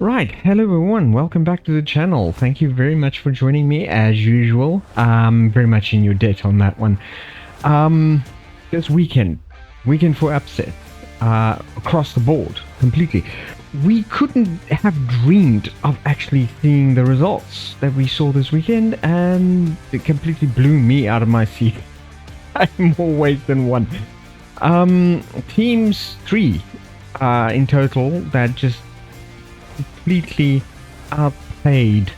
Right, hello everyone, welcome back to the channel. Thank you very much for joining me as usual. Very much in your debt on that one. This weekend for upset, across the board, completely. We couldn't have dreamed of actually seeing the results that we saw this weekend, and it completely blew me out of my seat in more ways than one. Teams 3 in total that just completely outplayed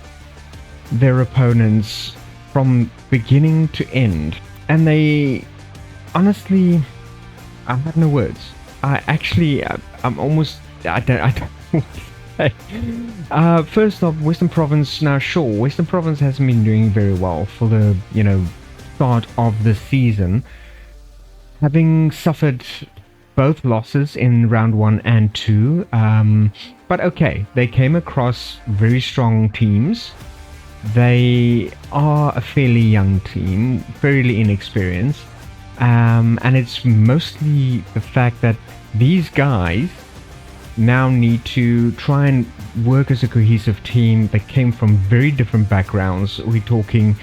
their opponents from beginning to end, and they honestly, I have no words. I'm almost, I don't know what to say. First off, Western Province. Now sure, Western Province hasn't been doing very well for the start of the season, having suffered both losses in round 1 and 2. But okay, they came across very strong teams. They are a fairly young team, fairly inexperienced, and it's mostly the fact that these guys now need to try and work as a cohesive team that came from very different backgrounds. We're talking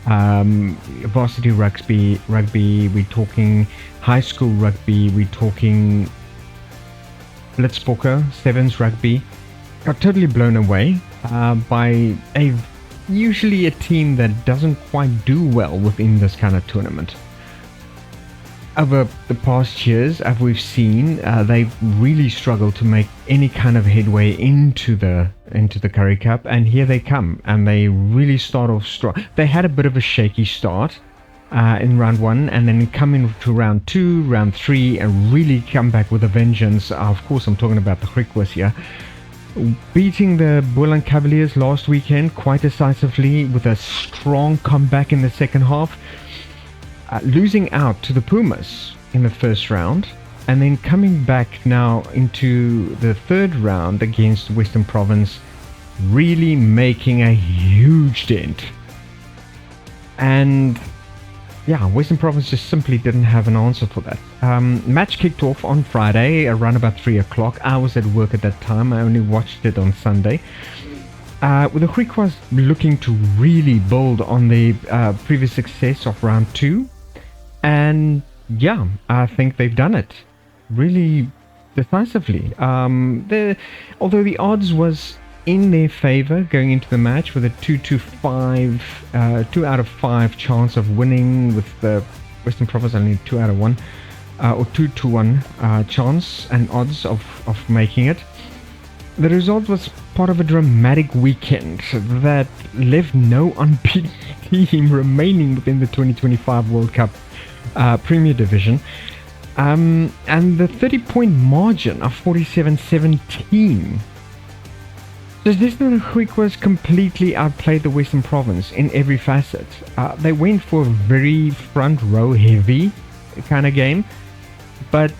varsity rugby, we're talking high school rugby, we're talking Blitzpoker, Sevens rugby. Got totally blown away by usually a team that doesn't quite do well within this kind of tournament. Over the past years, as we've seen, they've really struggled to make any kind of headway into the Currie Cup, and here they come, and they really start off strong. They had a bit of a shaky start in round 1, and then come into round 2, round 3, and really come back with a vengeance. Of course, I'm talking about the Griquas here, beating the Boland Cavaliers last weekend quite decisively with a strong comeback in the second half. Losing out to the Pumas in the first round, and then coming back now into the third round against Western Province, really making a huge dent. And yeah, Western Province just simply didn't have an answer for that. Match kicked off on Friday around about 3 o'clock. I was at work at that time. I only watched it on Sunday. With the Griquas looking to really build on the previous success of round 2. And yeah, I think they've done it really decisively. Although the odds was in their favor going into the match with a 2 out of 5 chance of winning, with the Western Province only 2 out of 1 or 2 to 1 chance and odds of making it. The result was part of a dramatic weekend that left no unbeaten team remaining within the 2025 World Cup Premier Division, and the 30-point margin of 47-17. So this Griquas completely outplayed the Western Province in every facet. They went for a very front row heavy kind of game, but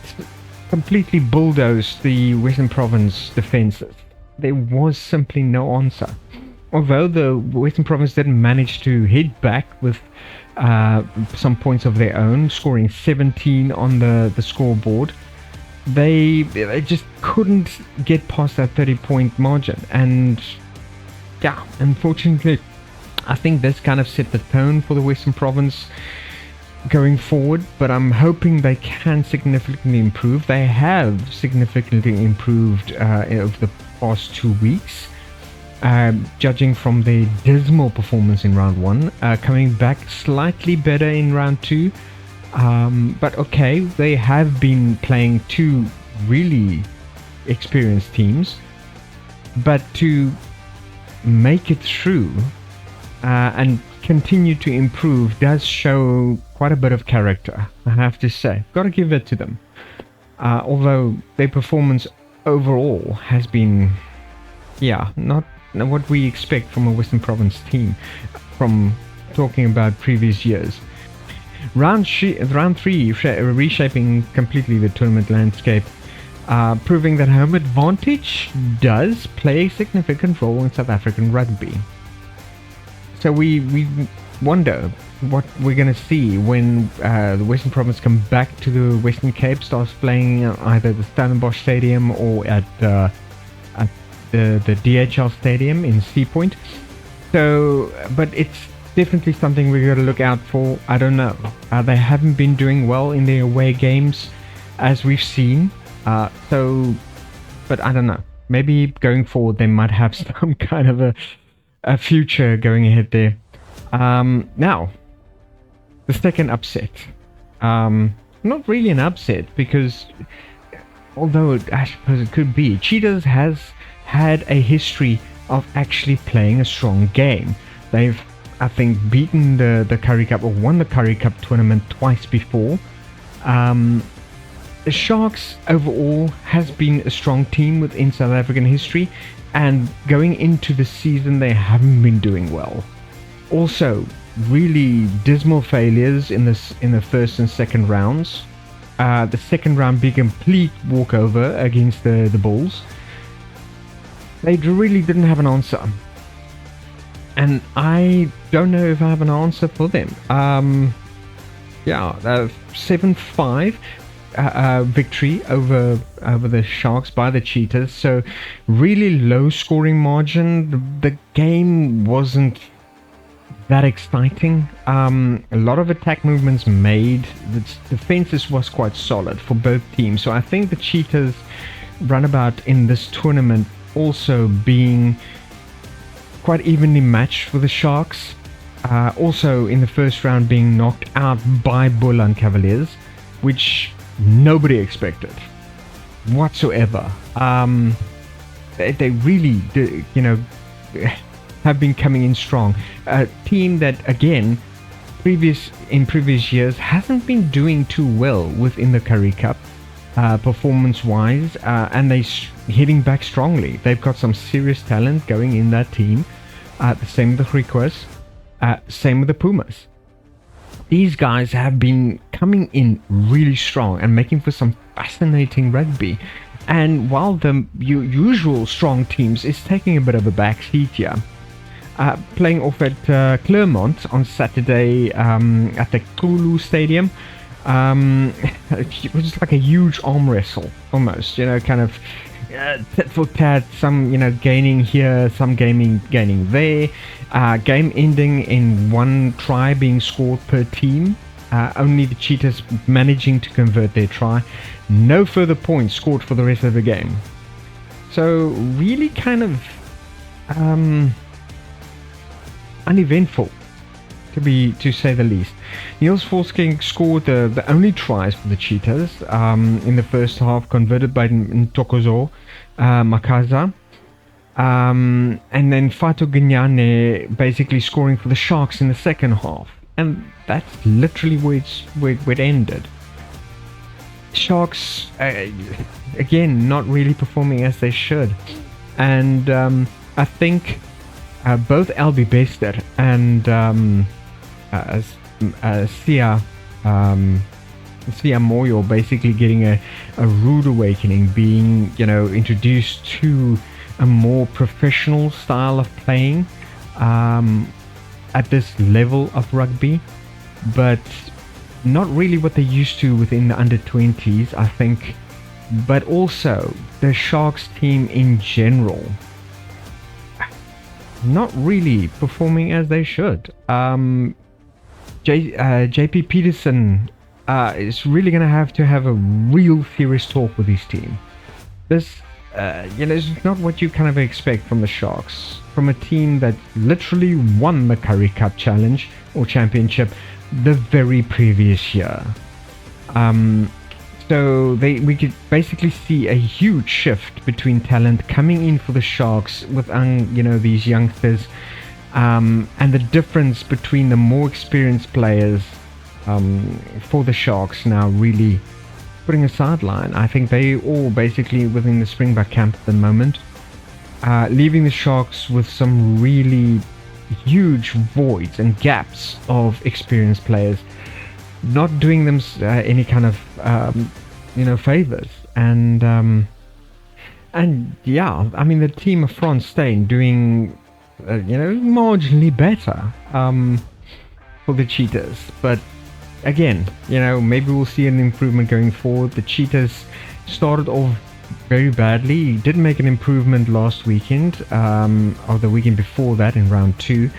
completely bulldozed the Western Province defenses. There was simply no answer. Although the Western Province didn't manage to hit back with some points of their own, scoring 17 on the scoreboard, they just couldn't get past that 30-point margin. And yeah, unfortunately, I think this kind of set the tone for the Western Province going forward, but I'm hoping they can significantly improve. They have significantly improved over the past 2 weeks. Judging from their dismal performance in round 1, coming back slightly better in round 2. But okay, they have been playing 2 really experienced teams, but to make it through and continue to improve does show quite a bit of character, I have to say. Got to give it to them. Although their performance overall has been, not what we expect from a Western Province team from talking about previous years. Round 3 reshaping completely the tournament landscape, proving that home advantage does play a significant role in South African rugby. So we wonder what we're going to see when the Western Province come back to the Western Cape, starts playing either the Stellenbosch Stadium or at the DHL Stadium in Sea Point. So, but it's definitely something we got to look out for. I don't know. They haven't been doing well in their away games, as we've seen. But I don't know. Maybe going forward they might have some kind of a future going ahead there. Now, the second upset. Not really an upset because, although I suppose it could be, Cheetahs has had a history of actually playing a strong game. They've, I think, beaten the Currie Cup or won the Currie Cup tournament twice before. The Sharks overall has been a strong team within South African history, and going into the season they haven't been doing well. Also, really dismal failures in the first and second rounds. The second round being a complete walkover against the Bulls. They really didn't have an answer, and I don't know if I have an answer for them. 7-5 victory over the Sharks by the Cheetahs. So really low scoring margin. The game wasn't that exciting. A lot of attack movements made. The defenses was quite solid for both teams. So I think the Cheetahs runabout in this tournament also being quite evenly matched with the Sharks. Also in the first round being knocked out by Boland Cavaliers, which nobody expected whatsoever. They really do, have been coming in strong. A team that, again, in previous years hasn't been doing too well within the Currie Cup performance-wise, and they hitting back strongly. They've got some serious talent going in that team. The same with the Griquas, same with the Pumas. These guys have been coming in really strong and making for some fascinating rugby. And while the usual strong teams is taking a bit of a backseat here, playing off at Clermont on Saturday at the Kulu Stadium, it was like a huge arm wrestle almost, kind of tit for tat, some gaining here, some gaining there. Game ending in one try being scored per team. Only the Cheetahs managing to convert their try. No further points scored for the rest of the game. So really kind of uneventful, to say the least. Niels Forsking scored the only tries for the Cheetahs in the first half, converted by Ntokozo Makaza. And then Fato Ginyane basically scoring for the Sharks in the second half. And that's literally where it ended. Sharks, again, not really performing as they should. And I think both Albie Bester and Sia Moyo basically getting a rude awakening, being introduced to a more professional style of playing at this level of rugby, but not really what they used to within the under-20s, I think. But also the Sharks team in general not really performing as they should. JP Peterson is really going to have a real serious talk with his team. This it's not what you kind of expect from the Sharks, from a team that literally won the Currie Cup Challenge or Championship the very previous year. So we could basically see a huge shift between talent coming in for the Sharks with these youngsters, and the difference between the more experienced players for the Sharks now really putting a sideline. I think they all basically within the Springbok camp at the moment, leaving the Sharks with some really huge voids and gaps of experienced players, not doing them any kind of favors. And yeah, I mean the team of Frans Steyn doing marginally better for the Cheetahs, but again, maybe we'll see an improvement going forward. The Cheetahs started off very badly. He did make an improvement last weekend, or the weekend before that in round 2.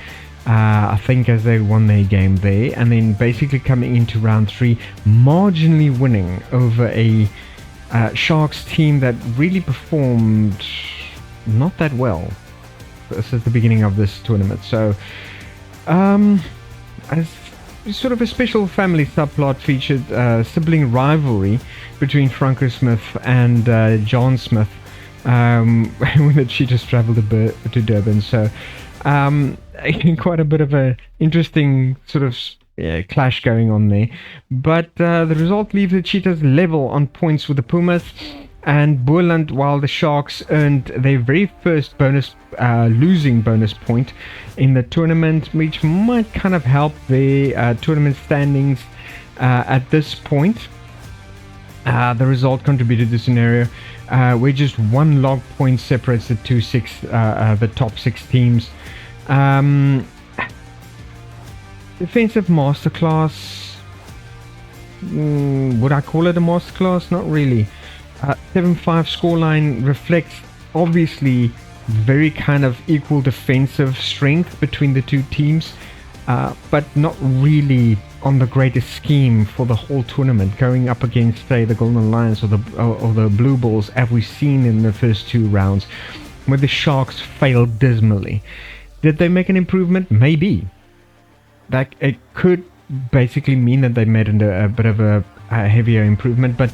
I think as they won their game there, and then basically coming into round 3, marginally winning over a Sharks team that really performed not that well. This is the beginning of this tournament, so as sort of a special family subplot featured sibling rivalry between Franco Smith and John Smith when the Cheetahs travelled to Durban. So quite a bit of a interesting sort of clash going on there. But the result leaves the Cheetahs level on points with the Pumas and Boland, while the Sharks earned their very first losing bonus point in the tournament, which might kind of help their tournament standings at this point. The result contributed to the scenario where just one log point separates the the top 6 teams. Defensive masterclass. Would I call it a masterclass? Not really. 7-5 scoreline reflects obviously very kind of equal defensive strength between the two teams, but not really on the greatest scheme for the whole tournament, going up against, say, the Golden Lions or the Blue Bulls, as we've seen in the first 2 rounds, where the Sharks failed dismally. Did they make an improvement? Maybe. That it could basically mean that they made a bit of a heavier improvement, but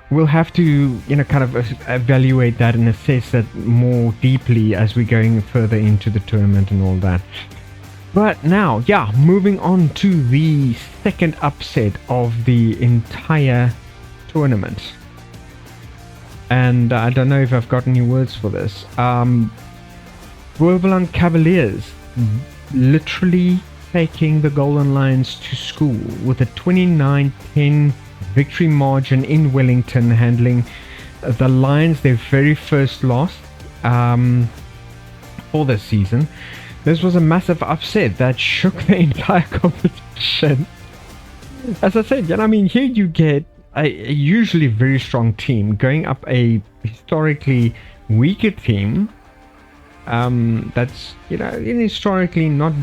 we'll have to, kind of evaluate that and assess that more deeply as we're going further into the tournament and all that. But now, moving on to the second upset of the entire tournament. And I don't know if I've got any words for this. Boland Cavaliers literally taking the Golden Lions to school with a 29-10 victory margin in Wellington, handling the Lions their very first loss for this season. This was a massive upset that shook the entire competition. As I said, here you get a usually very strong team going up a historically weaker team that's historically not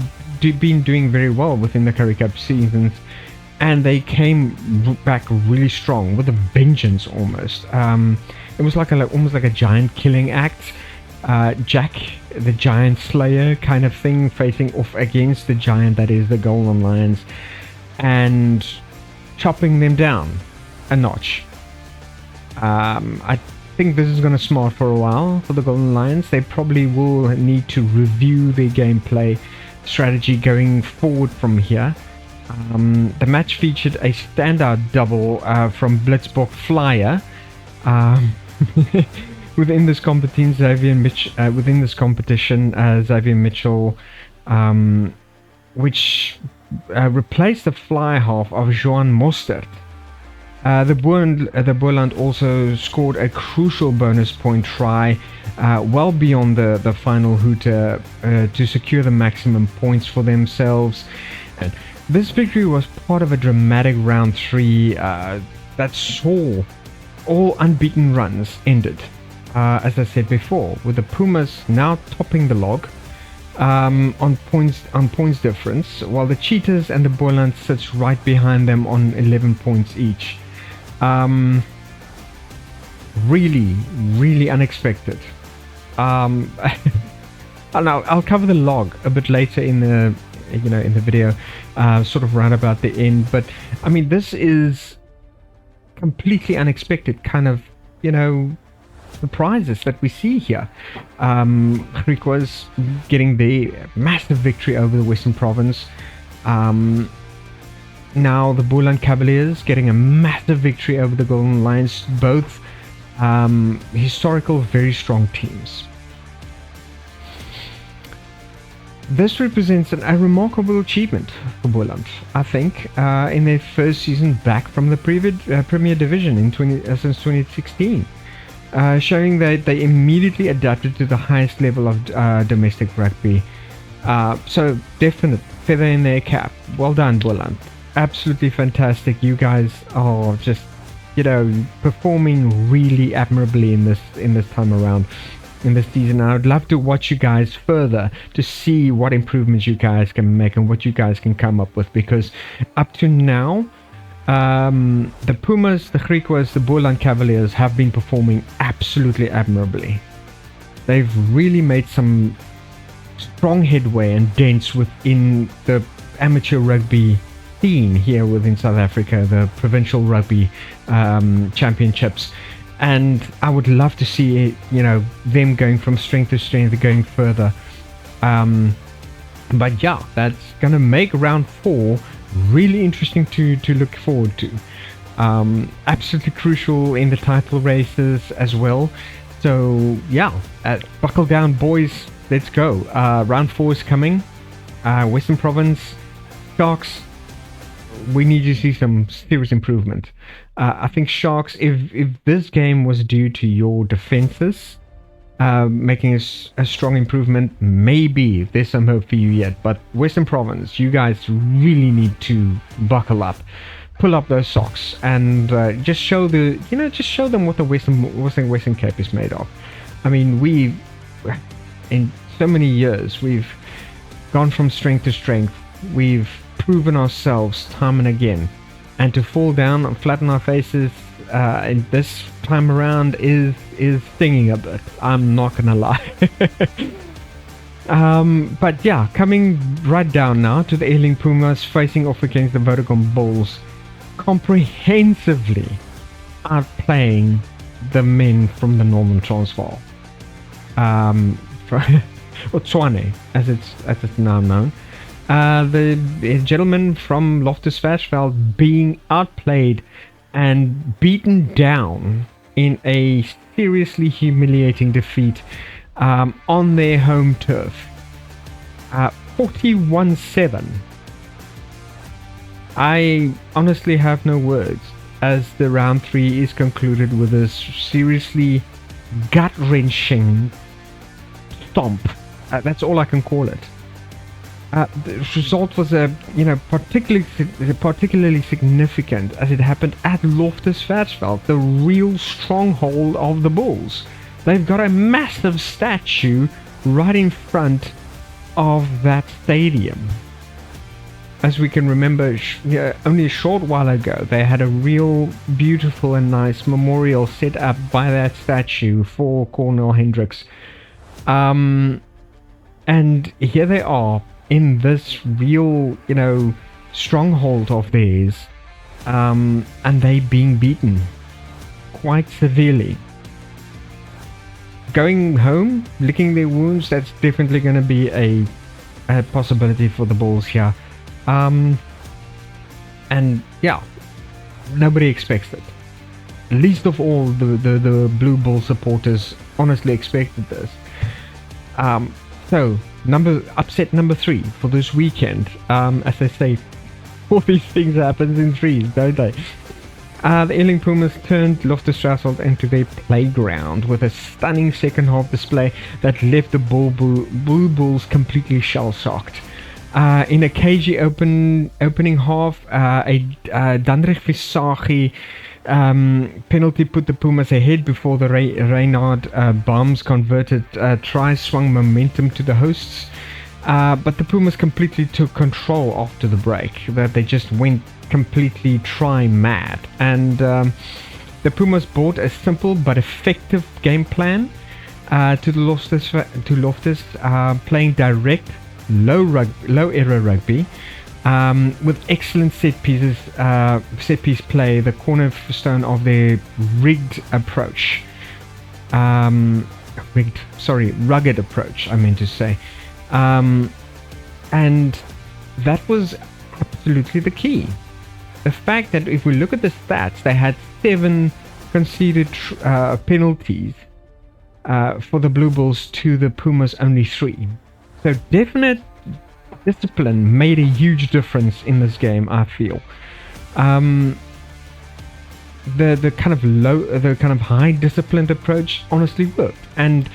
been doing very well within the Currie Cup seasons, and they came back really strong with a vengeance almost. It was almost like a giant killing act. Jack the Giant Slayer kind of thing, facing off against the giant that is the Golden Lions and chopping them down a notch. I think this is going to smart for a while for the Golden Lions. They probably will need to review their gameplay strategy going forward from here. The match featured a standout double from Blitzbok Flyer. Within this competition, Xavier Mitchell, which replaced the fly half of Johan Mostert. The Boland also scored a crucial bonus point try, well beyond the final hooter, to secure the maximum points for themselves. And this victory was part of a dramatic round 3 that saw all unbeaten runs ended. As I said before, with the Pumas now topping the log on points difference, while the Cheetahs and the Boland sits right behind them on 11 points each. Really unexpected. And I'll cover the log a bit later in the video, sort of right about the end. But this is completely unexpected kind of surprises that we see here. Griquas getting the massive victory over the Western Province. Now the Boland Cavaliers getting a massive victory over the Golden Lions. Both historical, very strong teams. This represents a remarkable achievement for Boland, I think, in their first season back from the Premier Division since 2016. Showing that they immediately adapted to the highest level of domestic rugby. So definite feather in their cap. Well done, Boland. Absolutely fantastic. You guys are just performing really admirably in this time around in this season. I would love to watch you guys further to see what improvements you guys can make and what you guys can come up with, because up to now, the Pumas, the Griquas, the Boland Cavaliers have been performing absolutely admirably. They've really made some strong headway and dents within the amateur rugby scene here within South Africa, the provincial rugby championships. And I would love to see them going from strength to strength, going further. But yeah, that's gonna make round 4 really interesting to look forward to. Absolutely crucial in the title races as well. So yeah, buckle down, boys. Let's go. Round 4 is coming. Western Province, Sharks. We need to see some serious improvement. I think Sharks, if this game was due to your defenses making a strong improvement, maybe there's some hope for you yet. But Western Province, you guys really need to buckle up, pull up those socks, and just show them what the Western Cape is made of. I mean, in so many years, we've gone from strength to strength. We've proven ourselves time and again, and to fall down and flatten our faces in this time around is stinging a bit. I'm not gonna lie. But yeah, coming right down now to the Ailing Pumas facing off against the Vodacom Bulls, comprehensively outplaying the men from the Northern Transvaal, or Tshwane as it's now known. The gentleman from Loftus Versfeld being outplayed and beaten down in a seriously humiliating defeat on their home turf. 41-7. I honestly have no words as the round 3 is concluded with a seriously gut-wrenching stomp. That's all I can call it. The result was particularly significant as it happened at Loftus Versfeld, the real stronghold of the Bulls. They've got a massive statue right in front of that stadium. As we can remember, only a short while ago, they had a real beautiful and nice memorial set up by that statue for Cornel Hendricks. And here they are, in this real, stronghold of theirs, and they being beaten quite severely. Going home, licking their wounds, that's definitely going to be a possibility for the Bulls here. And yeah, nobody expects it. Least of all, the Blue Bull supporters honestly expected this. So, upset number 3 for this weekend. As they say, all these things happen in threes, don't they? The Ailing Pumas turned Loftus Versfeld into their playground with a stunning second half display that left the Blue Bulls completely shell-shocked. In a cagey opening half, a Dandrich Visagi penalty put the Pumas ahead before the Reynard bombs converted try swung momentum to the hosts. But the Pumas completely took control after the break. That they just went completely try mad, and the Pumas brought a simple but effective game plan to Loftus, playing direct, low error rugby. With excellent set piece play, the cornerstone of their rugged approach. Rugged approach, I meant to say. And that was absolutely the key. The fact that if we look at the stats, they had 7 conceded penalties for the Blue Bulls to the Pumas only 3. So definite discipline made a huge difference in this game, I feel. The kind of high disciplined approach honestly worked. And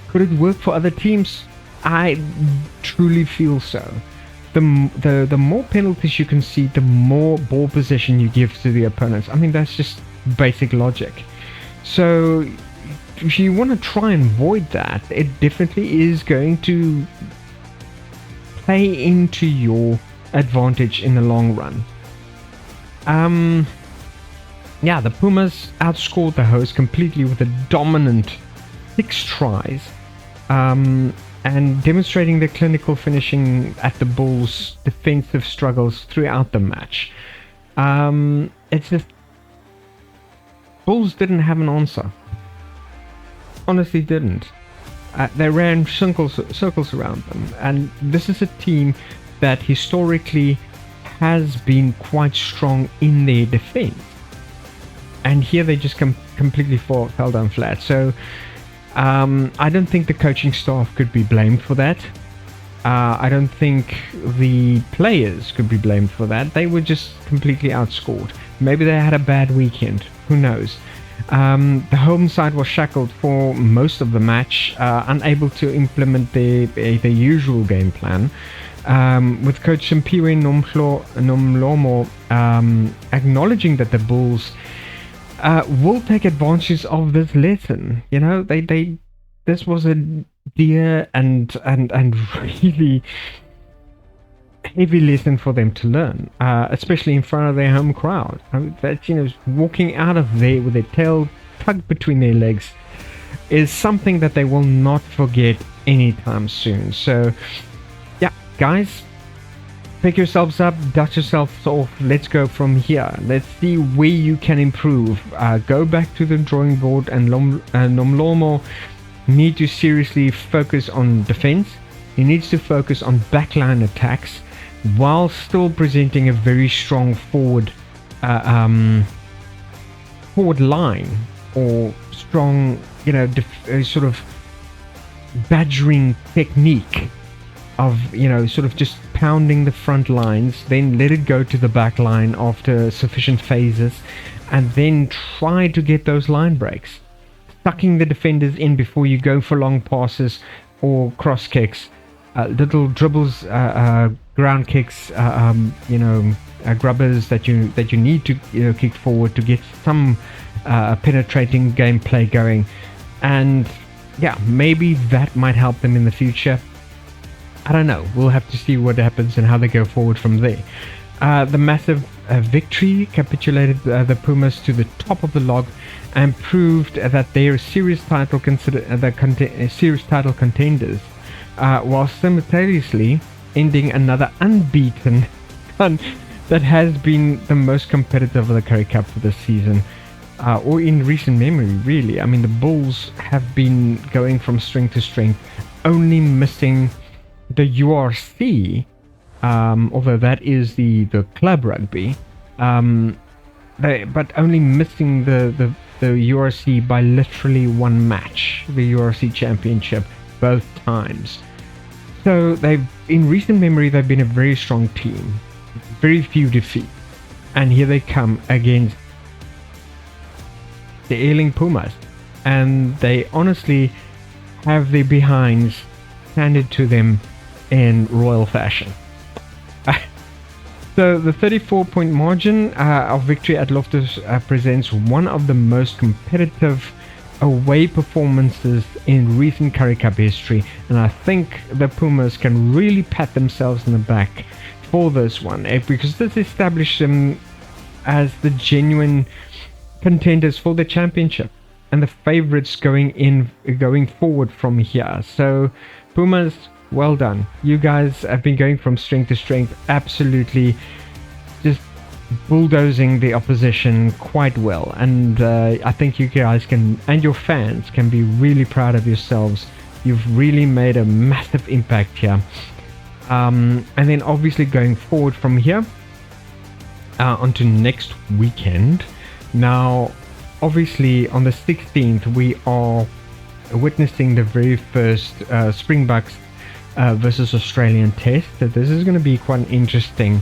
could it work for other teams? I truly feel so. The more penalties you concede, the more ball possession you give to the opponents. I mean, that's just basic logic. So if you want to try and avoid that, it definitely is going to play into your advantage in the long run. Yeah, the Pumas outscored the hosts completely with a dominant 6 tries, and demonstrating their clinical finishing at the Bulls' defensive struggles throughout the match. It's just Bulls didn't have an answer. Honestly, didn't. They ran circles around them, and this is a team that historically has been quite strong in their defense. And here they just completely fell down flat. So I don't think the coaching staff could be blamed for that. I don't think the players could be blamed for that. They were just completely outscored. Maybe they had a bad weekend. Who knows? The home side was shackled for most of the match, unable to implement their usual game plan. With Coach Simpiwe Nomlomo acknowledging that the Bulls will take advantage of this lesson. You know, this was a dear and really heavy lesson for them to learn, especially in front of their home crowd. That, you know, walking out of there with their tail tucked between their legs is something that they will not forget anytime soon. So, yeah, guys, pick yourselves up, dust yourselves off. Let's go from here. Let's see where you can improve. Go back to the drawing board, and Nomlomo need to seriously focus on defense. He needs to focus on backline attacks while still presenting a very strong forward line, or strong, you know, sort of badgering technique of, you know, sort of just pounding the front lines, then let it go to the back line after sufficient phases, and then try to get those line breaks, sucking the defenders in before you go for long passes or cross kicks, little dribbles, ground kicks, you know, grubbers that you need to, you know, kick forward to get some penetrating gameplay going. And yeah, maybe that might help them in the future. I don't know. We'll have to see what happens and how they go forward from there. The massive victory capitulated the Pumas to the top of the log and proved that they are serious title contenders, while simultaneously ending another unbeaten run that has been the most competitive of the Currie Cup for this season, or in recent memory, really. I mean, the Bulls have been going from strength to strength, only missing the URC, although that is the club rugby, but only missing the URC by literally one match, the URC championship, both times. So in recent memory, they've been a very strong team, very few defeats, and here they come against the ailing Pumas, and they honestly have their behinds handed to them in royal fashion. So the 34-point margin of victory at Loftus presents one of the most competitive away performances in recent Currie Cup history, and I think the Pumas can really pat themselves on the back for this one, because this established them as the genuine contenders for the championship and the favorites going forward from here. So Pumas, well done. You guys have been going from strength to strength, absolutely just bulldozing the opposition quite well, and I think you guys can, and your fans can, be really proud of yourselves. You've really made a massive impact here. And then obviously going forward from here onto next weekend. Now obviously on the 16th we are witnessing the very first Springboks versus Australian test. So this is going to be quite an interesting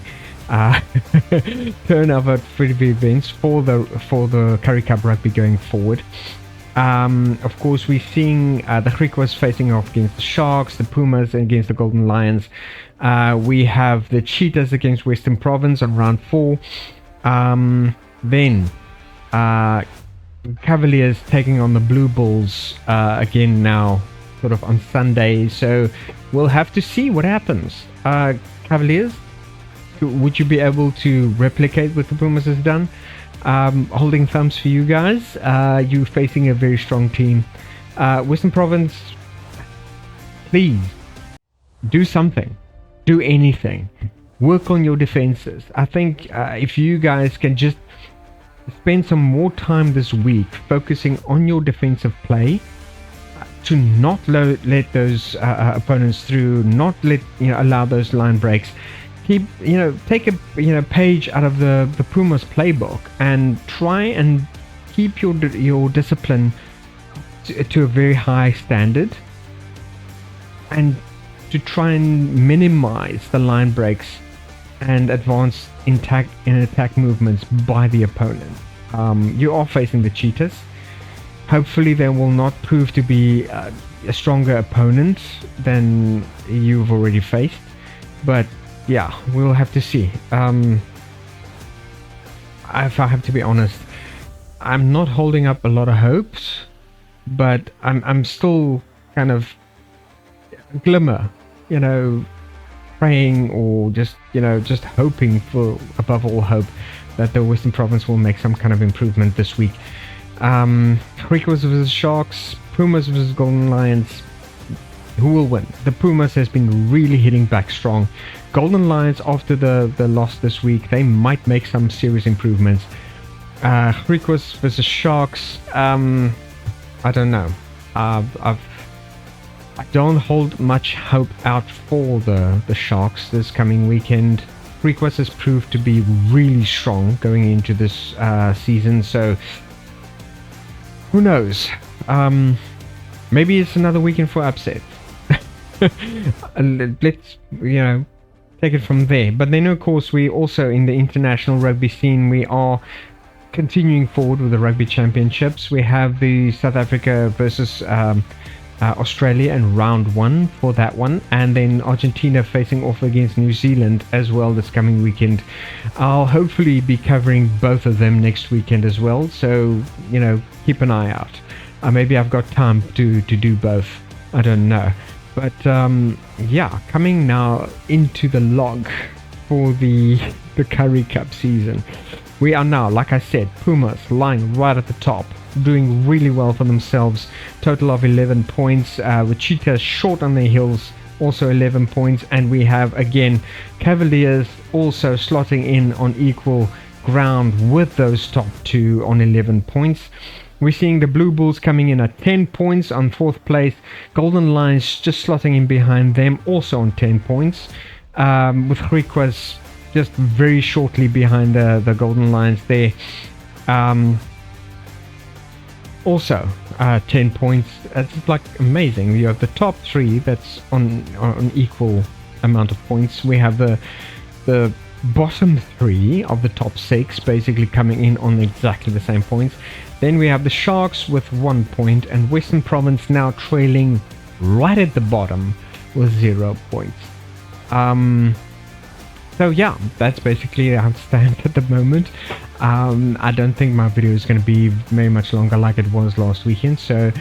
turn of events for the Currie Cup rugby going forward. Of course, we're seeing the Griquas facing off against the Sharks, the Pumas against the Golden Lions. We have the Cheetahs against Western Province on round 4. Then Cavaliers taking on the Blue Bulls again now, sort of on Sunday. So we'll have to see what happens. Cavaliers, would you be able to replicate what the Pumas has done? Holding thumbs for you guys. You facing a very strong team. Western Province, please do something. Do anything. Work on your defenses. I think if you guys can just spend some more time this week focusing on your defensive play, to not let those opponents through, not allow those line breaks. Keep take a page out of the Pumas playbook and try and keep your discipline to a very high standard, and to try and minimize the line breaks and advanced attack movements by the opponent. You are facing the Cheetahs. Hopefully they will not prove to be a stronger opponent than you've already faced, but yeah, we'll have to see. If I have to be honest, I'm not holding up a lot of hopes, but I'm still kind of glimmer, praying, or just hoping for, above all hope, that the Western Province will make some kind of improvement this week. Griquas versus Sharks, Pumas versus Golden Lions. Who will win? The Pumas has been really hitting back strong. Golden Lions, after the loss this week, they might make some serious improvements. Griquas versus Sharks, I don't know. I don't hold much hope out for the Sharks this coming weekend. Griquas has proved to be really strong going into this season, so who knows? Maybe it's another weekend for upset. Let's take it from there. But then of course, we also, in the international rugby scene, we are continuing forward with the rugby championships. We have the South Africa versus Australia in round 1 for that one, and then Argentina facing off against New Zealand as well this coming weekend. I'll hopefully be covering both of them next weekend as well, so keep an eye out. Maybe I've got time to do both, I don't know. But yeah, coming now into the log for the Currie Cup season. We are now, like I said, Pumas lying right at the top, doing really well for themselves. Total of 11 points, with Cheetahs short on their heels, also 11 points. And we have, again, Cavaliers also slotting in on equal ground with those top two on 11 points. We're seeing the Blue Bulls coming in at 10 points on 4th place. Golden Lions just slotting in behind them, also on 10 points. With Griquas just very shortly behind the Golden Lions there. Also 10 points. It's like amazing. You have the top 3 that's on equal amount of points. We have the bottom 3 of the top 6 basically coming in on exactly the same points. Then we have the Sharks with 1 point, and Western Province now trailing right at the bottom with 0 points. So yeah, that's basically how it stands at the moment. I don't think my video is going to be very much longer like it was last weekend. So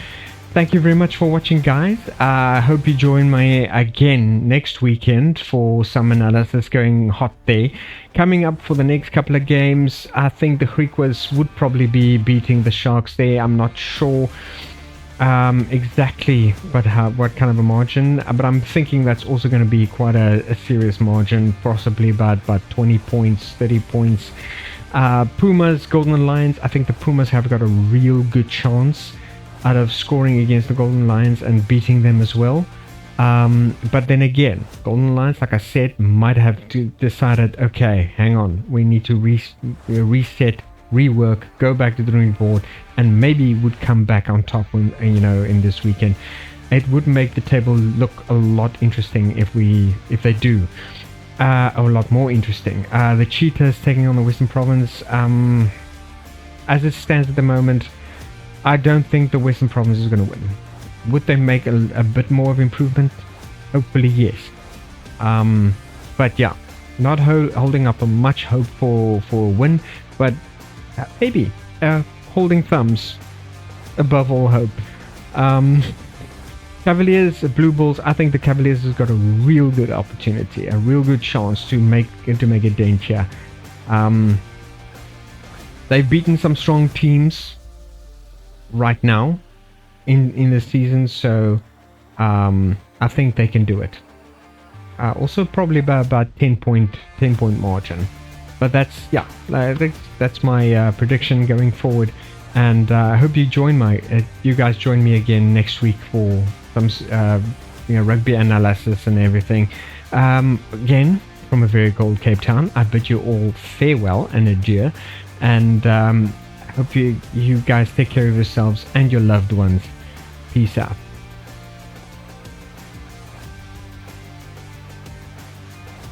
thank you very much for watching, guys. I hope you join me again next weekend for some analysis going hot there. Coming up for the next couple of games, I think the Griquas would probably be beating the Sharks there. I'm not sure exactly what kind of a margin, but I'm thinking that's also going to be quite a serious margin, possibly about 20 points, 30 points. Pumas, Golden Lions, I think the Pumas have got a real good chance out of scoring against the Golden Lions and beating them as well. But then again, Golden Lions, like I said, might have to decided, okay, hang on, we need to reset, rework, go back to the drawing board, and maybe would come back on top when, in this weekend. It would make the table look a lot interesting if they do. A lot more interesting. The Cheetahs taking on the Western Province. As it stands at the moment, I don't think the Western Province is going to win. Would they make a bit more of improvement? Hopefully, yes. But yeah, not holding up much hope for a win, but maybe holding thumbs above all hope. Cavaliers, Blue Bulls. I think the Cavaliers has got a real good opportunity, a real good chance to make a dent here. They've beaten some strong teams right now in the season, so I think they can do it. Also, probably by about 10 point margin. But that's that's my prediction going forward. And I hope you you guys join me again next week for some rugby analysis and everything. Again, from a very cold Cape Town, I bid you all farewell and adieu. And hope you guys take care of yourselves and your loved ones. Peace out.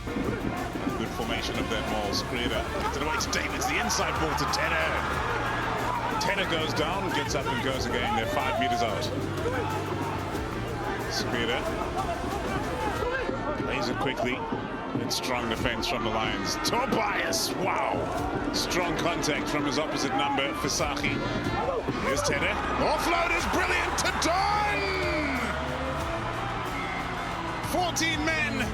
Good formation of that ball. Skrieda gets it away to Davids. The inside ball to Tenner. Tenner goes down, gets up and goes again. They're 5 meters out. Skrieda plays it quickly. It's strong defense from the Lions. Tobias, wow! Strong contact from his opposite number, Fisaki. Here's Tenner. Offload is brilliant to Don! 14 men.